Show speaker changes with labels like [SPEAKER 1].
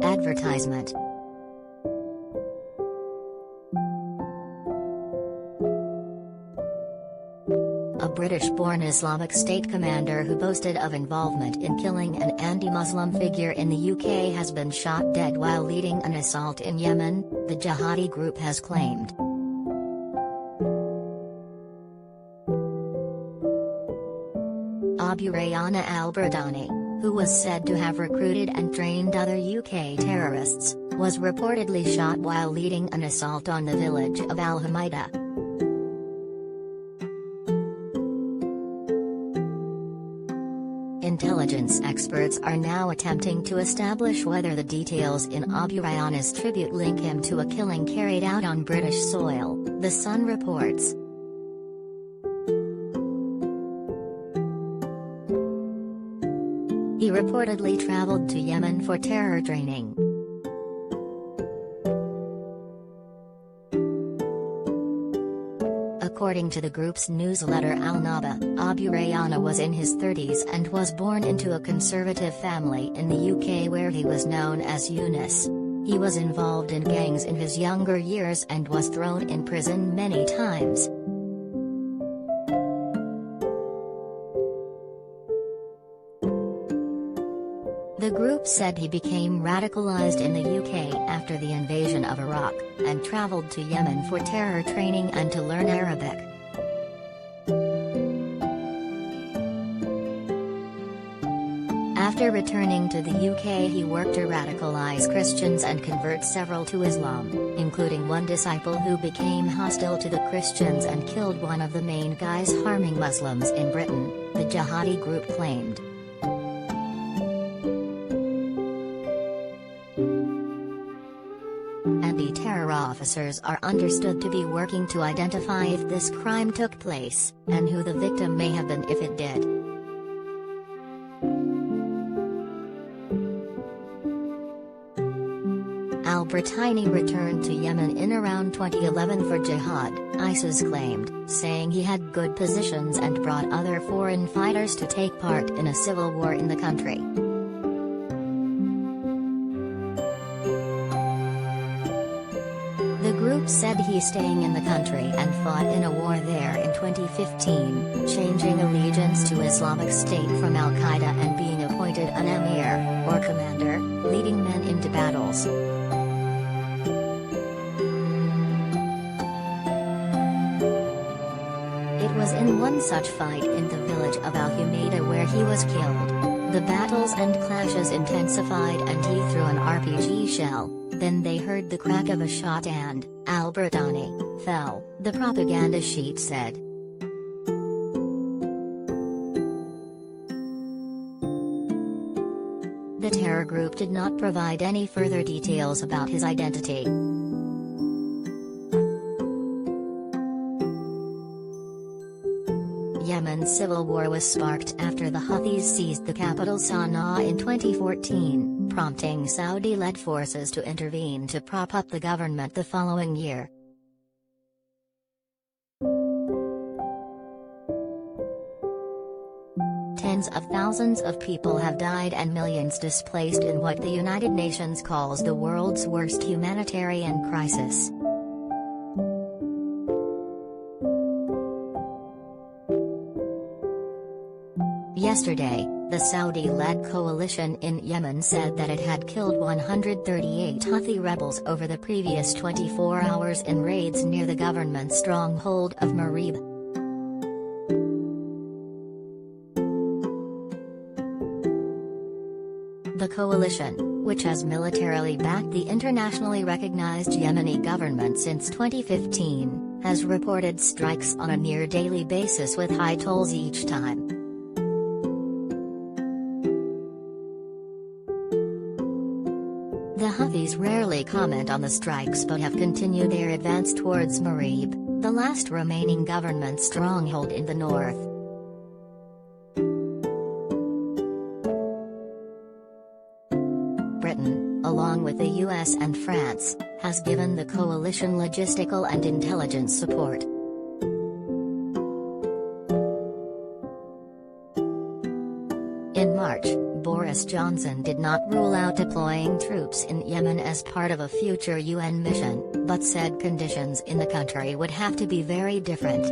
[SPEAKER 1] Advertisement. A British-born Islamic State commander who boasted of involvement in killing an anti-Muslim figure in the UK has been shot dead while leading an assault in Yemen, the jihadi group has claimed. Abu Rayana al-Burdani, who was said to have recruited and trained other UK terrorists, was reportedly shot while leading an assault on the village of Al-Hamida. Intelligence experts are now attempting to establish whether the details in Abu Rayana's tribute link him to a killing carried out on British soil, The Sun reports. He reportedly traveled to Yemen for terror training. According to the group's newsletter Al-Naba, Abu Rayana was in his 30s and was born into a conservative family in the UK where he was known as Yunus. He was involved in gangs in his younger years and was thrown in prison many times. The group said he became radicalized in the UK after the invasion of Iraq, and traveled to Yemen for terror training and to learn Arabic. After returning to the UK, he worked to radicalize Christians and convert several to Islam, including one disciple who became hostile to the Christians and killed one of the main guys harming Muslims in Britain, the jihadi group claimed. Anti-terror officers are understood to be working to identify if this crime took place, and who the victim may have been if it did. Al-Burdani returned to Yemen in around 2011 for jihad, ISIS claimed, saying he had good positions and brought other foreign fighters to take part in a civil war in the country. The group said he's staying in the country and fought in a war there in 2015, changing allegiance to Islamic State from Al-Qaeda and being appointed an emir, or commander, leading men into battles. It was in one such fight in the village of Al-Hamida where he was killed. The battles and clashes intensified and he threw an RPG shell. Then they heard the crack of a shot and Al-Burdani fell, the propaganda sheet said. The terror group did not provide any further details about his identity. Yemen's civil war was sparked after the Houthis seized the capital Sana'a in 2014, prompting Saudi-led forces to intervene to prop up the government the following year. Tens of thousands of people have died and millions displaced in what the United Nations calls the world's worst humanitarian crisis. Yesterday, the Saudi-led coalition in Yemen said that it had killed 138 Houthi rebels over the previous 24 hours in raids near the government stronghold of Marib. The coalition, which has militarily backed the internationally recognized Yemeni government since 2015, has reported strikes on a near-daily basis with high tolls each time. The Houthis rarely comment on the strikes but have continued their advance towards Marib, the last remaining government stronghold in the north. Britain, along with the US and France, has given the coalition logistical and intelligence support. In March, Boris Boris Johnson did not rule out deploying troops in Yemen as part of a future UN mission, but said conditions in the country would have to be very different.